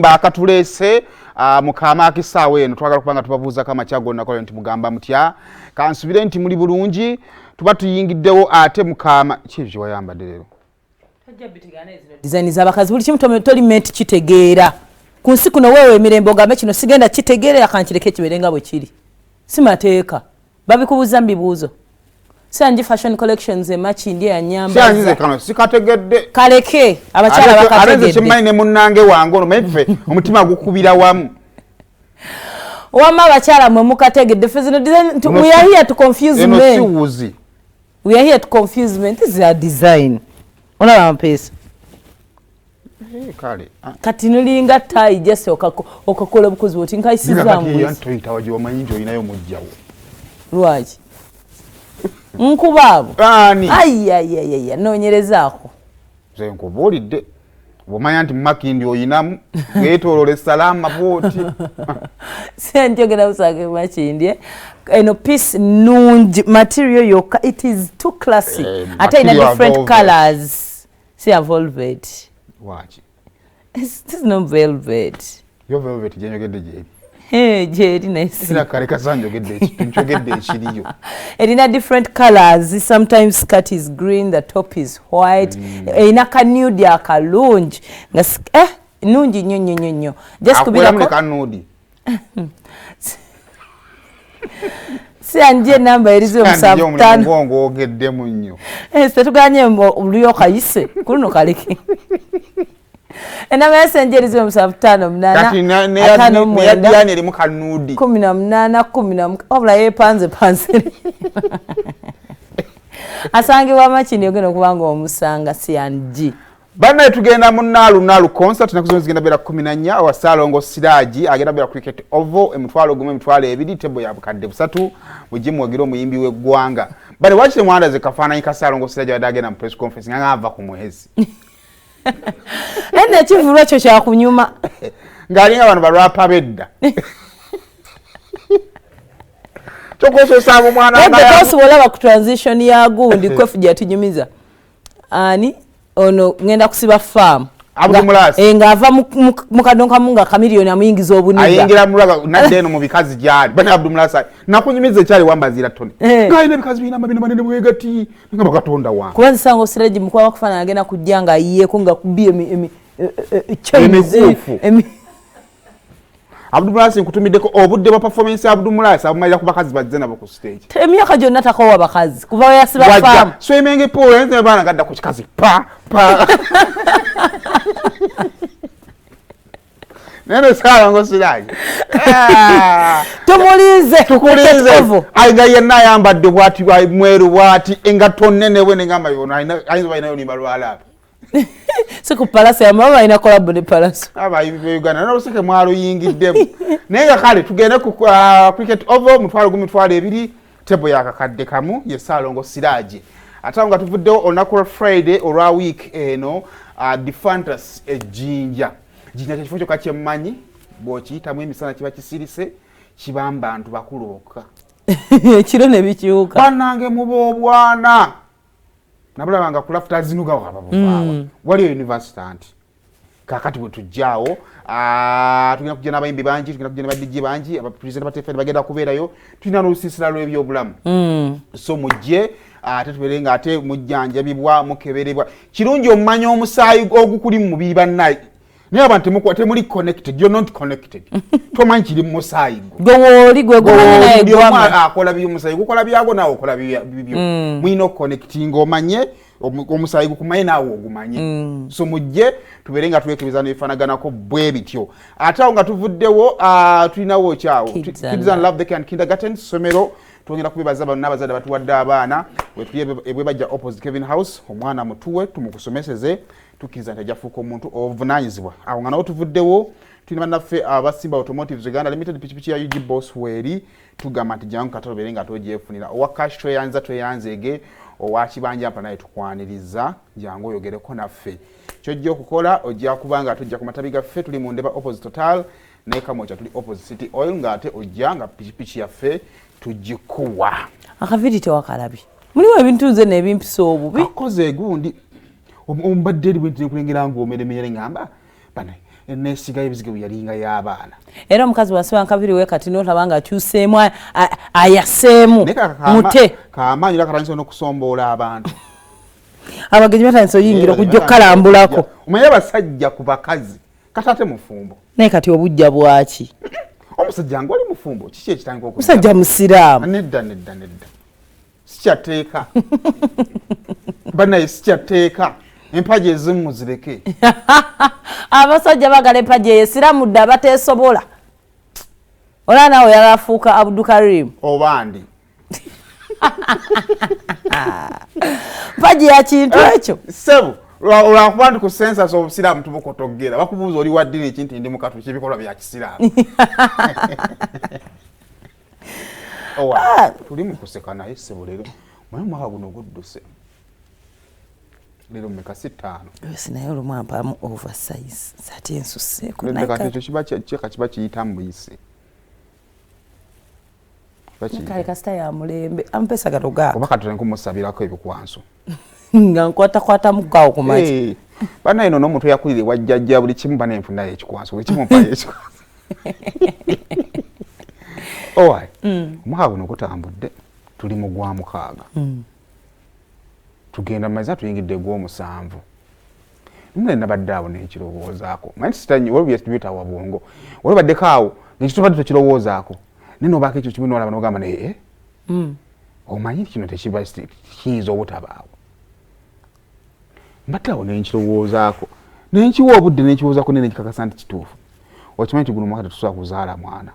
Bakatulese mukama akisaawe eno twagala kubanga tubabuuza kama kyago nakola nti mugamba mutya kansubire nti muli bulungi tuba tuyingiddewo ate mukama kivyo wayambadde lero design z'abakazi buli kimu tolimenti kitegeera ku nsi kuno wewe emirembe ogambe kino sigenda kitegeerera kankireke kiberenga bwe kiri si mateeka babikubuuza mbibuuzo Sanji fashion collections emakindi ya nyamba Sanji kano sikategedde kaleke abakyala bakategedde areze chimanyi ne munnange wange ono maife omutima gukubira wamu wama abakyala mwe mukategedde fezino design we are here to confuse men we are here to confuse men this is a design ona bampesa kale kati nulinga tai jesse okakola bukozi boti nkaisiza mu yanto itawaje wamanyi njo inayo mujjawo lwaji Nkubabo. Ani. Ayayayaya nonyerezaako. Ze nkubulidde. Bomanya nti makindi oyinamu getolole salama boti. Senjogera usage makindi. Eno piece nungi material yoka it is too classic. Ata in different colors. See a velvet. Watch. This is no velvet. Your velvet jenyogedde je. Jeri nice. Sina kare kasanjo gedde chiriyo. Erina different colors. Sometimes skirt is green, the top is white. Ina kanude akalungi. Nungi nyonyo. Just kubira ko kanude. Si anje number erizo musabutano. Ngongo ogedde munyo. Setuganye oluyo kayise. Kuno kaleke. Ena messenger is musabutano mnana. Kati ne yadiyani eri mukanudi. 18 obula panze. Asange wa machini ogeno kubanga omusanga sianji. Bana tugenda nalu concert nakuzo zigenda bera 14 wa Salongo Siraji agenda bera cricket oval emitwalo gume emitwalo ebiri tebo ya bukadde busatu mujimu wagiro muyimbi we gwanga. Bale wachire mwanda ze kafana ika Salongo Siraji wadage na press conference nganga ava ku mwezi. Ene kivulwa kyo kya kunyuma ngalinga abantu barapa bedda chokoso sabo mwana ebe kosi wala ku transition ya gundi kwefuja tunyumiza ani ono ngenda kusiba farm Abdumulasi ngava mukadonka munga kamilioni amuyingiza obuniga ayingira mulaga nadde no mu bikazi gyali bana Abdumulasi nakunyumiza cyali wambazira toni gaine bikazi bina mabino manene mwegati ngaba katonda wa kubanza Sango Siraji mukwa wakufana agenda kujjanga yiye kunga kubie chemizi Abdumulasi nkutumideko obudde ba performance Abdumulasi abumalira ku bakazi bazena bo ku stage emyaka jonna takowa bakazi kuva yasiba farm so emenge po enze bana gadda ku kikazi pa Nene Salongo Siraji tumulize tukulize aiga yenna yambadde bwati mweru bwati engato nene bwene ngamba yona ayinza bayinayo ni balwala siku palasi ya mama ina collab ne palasi aba Uganda no sike mwalo yingiddemu nenga kale tugende ku cricket oval mutwalo gumitwalo ebiri tebo yakakadde kamu ye Salongo Siraji atanga tuvuddewo olunaku Friday olwa week eno the fantasy ejinja kifo kyo kakyemanyi bw'okiyitamu emisana kiba kisirise kibamba abantu bakulu bokka kiro ne bikyuka bannange muba obwana nabulabanga kulafuta zinuga wababuvawa waliyo university anti kakati bwe tujjaawo tugenda kujja n'abayimbi bangi tugenda kujja n'abadijji bangi abapresenta batefeeri bagenda kubeerayo tulina n'olusiisira lw'ebyobulamu so mujje ate tubeerenga ate mujjanjabibwa mukeberebwa kirungi omumanya omusaayi ogukuli mu mubiri bannaye naye abantu temuli connected you're not connected tomanyi kiri mu musaayi gwoli gwegumanya naye gwama akola by'omusaayi gukola byago nawe okola bibyo mwino connecting omanye omusaayi gukumanye nawe ogumanye so mujje tubeerenga twekebeza n'ebifanaganako bwe bityo ate awo nga tuvuddewo tulinawo kyawo Kids and Love the Kindergarten somero twongera kubebaza n'abazadde batuwadde abaana bwe bajja opposite Kevin House omwana mutuwe tumukusomeseze tukiza ntajafuko omuntu ovunanyizibwa awo nga nawo tuvuddewo tulina bannaffe abasimba automotives Uganda Limited pichipichi ya UG Boss weri tugamba nti jangu katalo berenga tojefunira owa cash tweyanzege owa kibanja mpa naye tukwaniriza jangu oyogereko naffe kyojja okukola ojja kubanga tujja ku matabi gaffe tuli mu Ndeba opposite Total ne Kamocha tuli opposite City Oil ngate ojja nga pichipichi yaffe tujikuwa akavidi tewakalabi muliwo ebintu nze n'ebimpiso obubi akoze gundi ombadde eri bwenti nkulengera ngo omeremere ngamba bana enesiga ebizigo yalinga y'abaana era omukazi wasiba nkabiri we kati n'olabanga akyuseemu ayaseemu mute kaamaanyi lakatanisa n'okusomboola abantu abagenyi batandisa oyingira okujja okukalambulako omanye basajja ku bakazi katate mufumbo naye kati obujja bwaki omusajja ng'oli mufumbo kiki ekitandika musajja musiraamu nedda sikyateeka banaye sikyateeka empaji ezimu muzireke abasajja bagala empaji eyo siramudde abateesobola olaba naawe yalafuuka Abdulkarim obandi mpaji ya kintu ekyo sebo olwakuba nti ku census obusiraamu tubukotogera bakubuuza oli wa ddiini eki nti ndi mukatuliki ebikolwa bya kisiraamu tuli mukuseka naye sebo leero mwaye omwaka guno gudduse leero mmeka si 5 naye olumu ampaamu oversize ate ensuseeko ekyo kiba kiyita mbuyise kale kasita ya mulembe ampesa gatogaako oba katule nkumusabirako ebikwanso nga nkwatakwata mukaawo ku maki banaye no n'omuntu yakulire wajjajja buli kimu banaye nfunayo ekikwanso buli kimu mpayo ekikwanso owaye omwaka guno gutambudde tuli mu gwa 6 tugenda mumazima tuyingidde gw'omusanvu mune nabadde awo nekirowoozaako manyi sitanyi waliwo byetubitawa bwongo waliwo baddeko awo ngekitubadde tokirowoozaako nino obaako ekyo kimu nolaba nogamba naye omanyi kino tekiba kiyinza obutabaawo mbadde awo nenkirowoozaako nenkiwa obudde nenkiwoozaako nene nkikakasa nti kituufu okimanyi tiguno omwaka tetusobola kuzaala mwana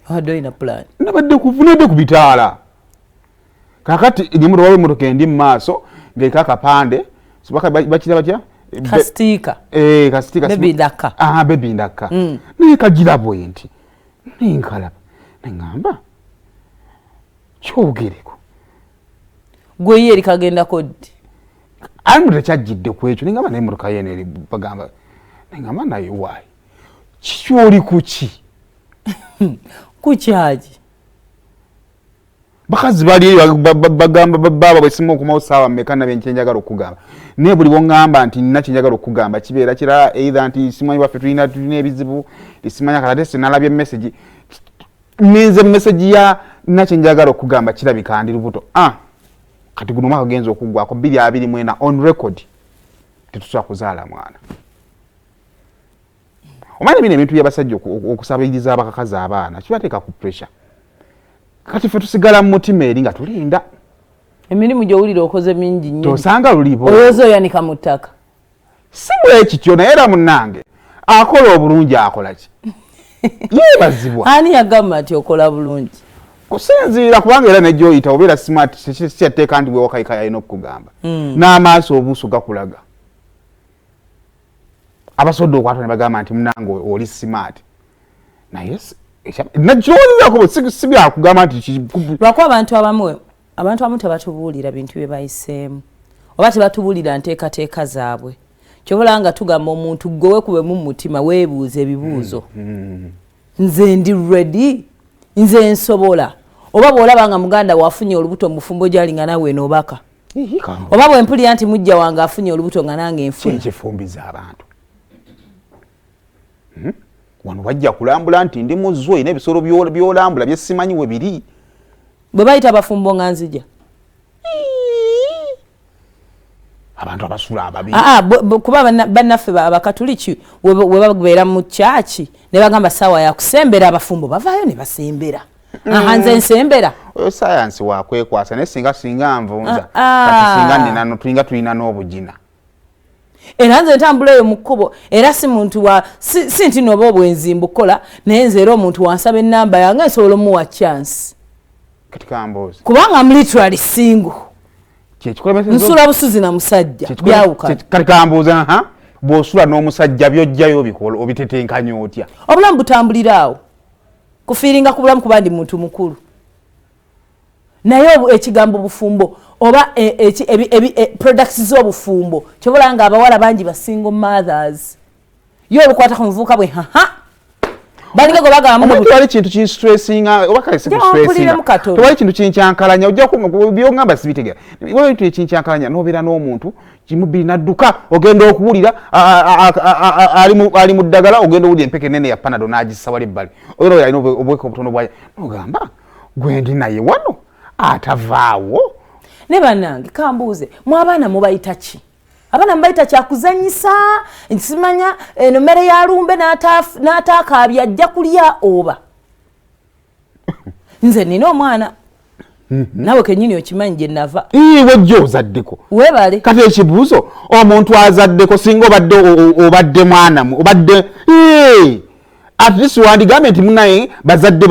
wadde olina plan nabadde kuvunadde ku bitaala kakati nyemuto wawe emotoka endi mu maaso ng'eriko akapande bakira batya kasitiika kasitiika baby ndaka baby ndaka naye kagira bwenti nenkalaba neŋŋamba kyogereko gwe ye eri kagendako ddi ali muto tekyajjidde ku ekyo neŋŋamba naye emotoka yeno eri bagamba neŋŋamba naye waayi kikyoli kuki kukyaki bakazi bali bagamba baba bwesimu okumawo saawa mmeka nabye nkyenjagala okugamba naye buli bwongamba nti nina kyenjagala okugamba kibeera kirala either nti simanyi waffe tulina ebizibu simanyi akala tese nalabye message ninze message ya nina kyenjagala okugamba kirabika ndi lubuto kati guno mwaka genza okuggwako 2024 on record tetusobola kuzaala mwana omanyi bino ebintu byabasajja okusabiriza abakakazi abaana kibateeka ku pressure kati ffe tusigala mu mutima eri nga tulinda emirimu gy'owulira okoze mingi nnyo tosanga lulibo oyooza oyanika mu ttaka si bwekityo naye era munnange akola obulungi akola ki yeebazibwa ani yagamba nti okola bulungi kusinziira kubanga era negyoyita obeera smart sikyatteeka nti bwewakayika yalina okukugamba n'amaaso obuuso gakulaga abasodde okwata ne bagamba nti munnange oli smart naye nakyowoozako si byakugamba nti lwakuba abantu abamu tebatubuulira bintu bye bayiseemu oba tebatubuulira nteekateeka zaabwe kyobola nga tugamba omuntu gwe wekubemu mu mutima weebuuza ebibuuzo nze ndi ready nze nsobola oba bw'olaba nga muganda wafunye olubuto mu bufumbo gyalinga nawe enobaka oba bwe mpulira nti mujja wange afunye olubuto nga nange nfuna ekifumbiza abantu wano bajja kulambula nti ndi muzzo olina ebisolo byolambula byesimanyi we biri bwe bayita abafumbo nga nzija abantu abasula ababi kuba bannaffe abakatuliki we babeera mu kyaki ne bagamba saawa yakusembera abafumbo bavaayo ne basembera nze nsembera oyo sayansi wakwekwasa naye singa nvunza kati singa tulinga tulina n'obugina era nze ntambula eyo mu kkubo era si muntu si nti nooba obwenzi mbukola naye nze era omuntu wansaba ennamba yange nsobola omuwa chance kati kambuuzi kubanga mu literally single nsula busuzi na musajja byawuka kati kambuuza bw'osula n'omusajja byojjayo bikola obitetenkanya otya obulamu butambulira awo kufiiringa ku bulamu kuba ndi muntu mukulu naye ekigambo bufumbo oba products z'obufumbo kyobola nga abawala bangi ba single mothers yo olukwata ku muvubuka bwe balinga gwe bagamba tewali kintu kinstressinga oba kale tewali kintu kinkyankalanya ojja byongamba sibitegera wali kintu kinkyankalanya n'obeera n'omuntu kimubiri nadduka ogenda okuwulira ali mu ddagala ogenda owulira empeke nene ya panado n'agissa wali ebbali olwo yalina obweka obutono bwayo nogamba gwe ndi naye wano atavaawo. Ne bannange kambuuze mu abaana mubayita ki? Abaana mubayita kyakuzanyisa nsimanya eno mmere ya lumbe n'ataakaabya ajja kulya oba nze nina omwana nawe kenyini okimanyi gye nava wejja ozaddeko weebale kati ekibuuzo omuntu azaddeko singa obadde mwana obadde at least wandigambye nti munaye bazadde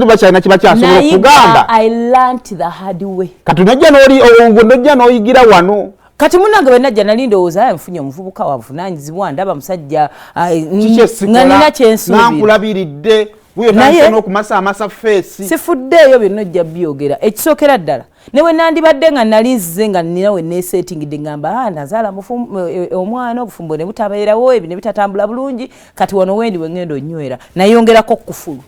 bakyalina kiba kyasobola okugamba I learnt the hard way kati nojja n'oyigira wano kati munange bwe najja nali ndowooza nfunye omuvubuka wavunaanyizibwa ndaba musajja nga nina kyensuubira nankulabiridde naye n'okumasa feesi sifuddeeyo byonna ojja byogera ekisookera ddala ne bwe nandibadde nga nali nzize nga nina we neesetingidde ngamba nazaala omwana obufumbo ne butabeerawo ebyo ne bitatambula bulungi kati wano wendi we ngenda onnywera nayongerako kufulu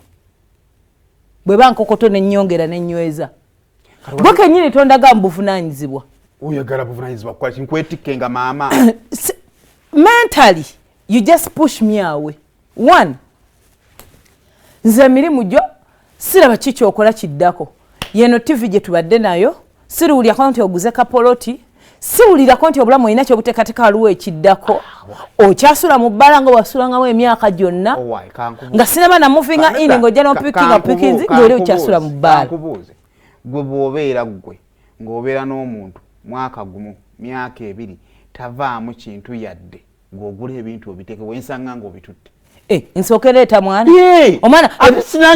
bwe bankokoto nennyongera nennyweza gwe kennyini tondaga mu buvunaanyizibwa oyagala buvunaanyizibwa kukola kinkwetikke nga maama mentally you just push me away. One, nze emirimu gyo siraba kiki okola kiddako yeno TV gye tubadde nayo siruwulirako nti oguze kapoloti siwulirako nti obulamu olina kyobuteekateeka waliwo ekiddako okyasula mu bbala nga wasulangamu emyaka gyonna nga sinaba na movinga in ng'ojja n'opickinga pikinzi ng'oli okyasula mu bbala. Gwe bw'obeera gwe ng'obeera n'omuntu mwaka gumu myaka ebiri tavaamu kintu yadde ng'ogula ebintu obiteeke wensanga ng'obitutte nsooka leeta mwana omwana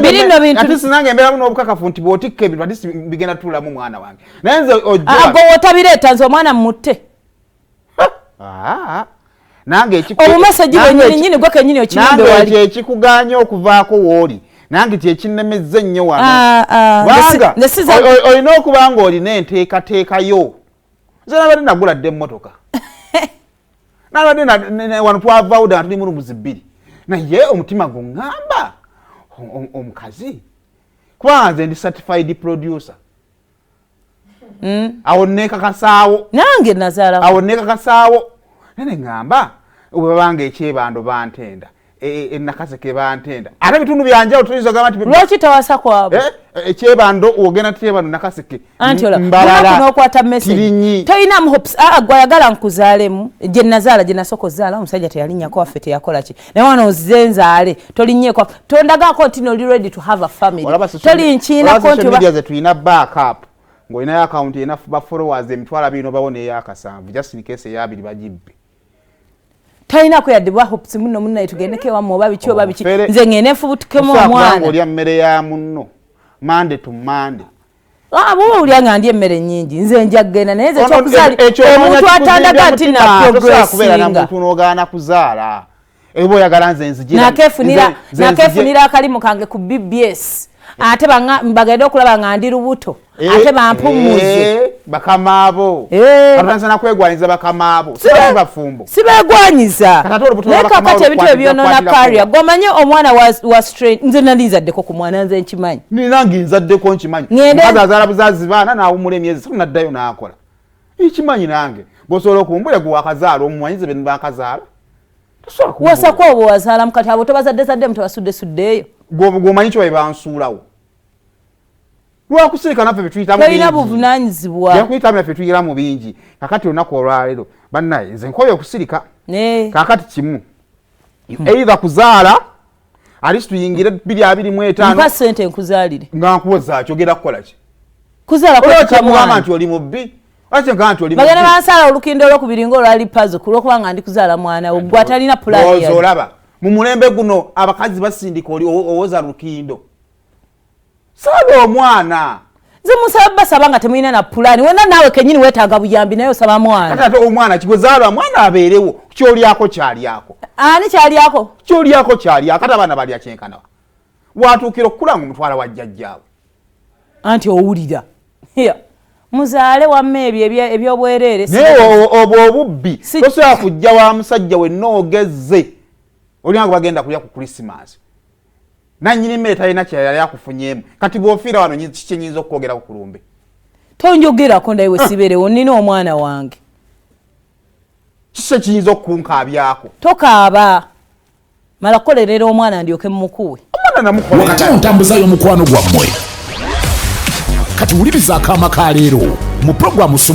birino bintu ate sinange embeeramu n'obukakafu nti bw'otikka ebintu ate bigenda tuulamu mwana wange naye nze gwe wotabireeta nze omwana mutte nange obumeseji bwennyini gwe kennyini okiyimbe wali nange ekikugaanya okuvaako w'oli nange kyekinnemezza ennyo wano olina okuba nga olina enteekateekayo nze nabadde nagula dde emmotoka nabadde wano twavaawo ddala tuli mu rumuzi bbiri naye omutima guŋŋamba omukazi kubanga nze ndi certified producer awo neekakasaawo nange nazaala awo neekakasaawo nene ŋŋamba bwebanga ekyebando bantenda enakaseke bantenda ate bitundu byanjawulo tuyinza gamba nti lwaki tawasa kwabo ekyebando ogenda kyebando nakaseke mbalala n'okwata message toyinamu hopes gwayagala nkuzaalemu gye nazaala gye nasooka ozaala omusajja teyalinnyako waffe teyakola ki naye wano ozize nzaale tolinnyeko tondagako nti noli ready to have a family tolinkiinako nti media ze tulina backup ng'olinayo account ena ba followers emitwalo 2 obawo n'ey'akasanvu just in case ey'abiri bagibbe talina yadibwa hopes muno munnaye tugendeko ewamu oba biki oba biki nze ngende nfubutukemu omwana olya mmere ya munno mande to mande bwe olya nga ndya emmere nnyingi nze nja kgenda naye nze kyokuzaali omuntu atandaga nti na progressinga muntu n'ogaana kuzaala eba oyagala nze nzigira nakeefunira akalimu kange ku BBS ate mbagende okulaba nga ndi lubuto ate bampumuze bakamaabo atanza nakwegwanyiza bakamaabo sibafumbo sibegwanyiza naye kakati ebintu ebyonoona career gomanye omwana wa straight nze nalinzaddeko ku mwana nze nkimanyi ninange nzaddeko nkimanyi mukazi azaala buzazi baana naawumula emyezi tunaddayo n'akola ikimanyi nange bw'osobola okumbula gwe wakazaala omumwanyize be bakazaala wasakwa obwo wazaalamu kati abo tobazadde mutebasuddesuddeeyo gwomanyi kyo bebansuulawo lwakusirika naffe betuyitamu tolina buvunaanyizibwa yakuyitamu naffe tuyiramu bingi kakati olunaku olwaleero bannaye nze nkoye okusirika kakati kimu either kuzaala alisi tuyingire 225 mpa ssente nkuzaalire nga nkuwoza kyogera kukola ki kuzaala kwekikagamba nti oli mubbi bagenda bansaala olukindo olwokubiri ng'olwali puzzle kulwokuba nga ndi kuzaala mwana gwe atalina pulaani olaba mu mulembe guno abakazi basindika oli owoza lukindo saba omwana nze musaba basaba nga temulina na pulaani wena naawe kenyini weetaaga buyambi naye osaba mwana ate omwana kigwezaalwa mwana abeerewo kyolyako kyalyako ani kyalyako kyolyako kyalyako ate abaana balya kyenkanawa watuukira okukulanga omutwala wa jjajjaawe anti owulira muzaale wamme ebyo ebyobwereere naye obwo obubbi tosobola kujja wa musajja wenna ogezze olina bagenda kulya ku Christmas nannyini mmere talina kyeyali akufunyeemu kati bw'ofiira wano kiki nyinza okwogerako ku lumbe tonjogerako ndaye we sibeerewo nnina omwana wange kise kiyinza okukunkabyako tokaaba mala kukolerera omwana ndyoke mumukuwe omwana namukola wakati ntambuzayo omukwano gwammwe kati wuliriza akaama ka leero mu programu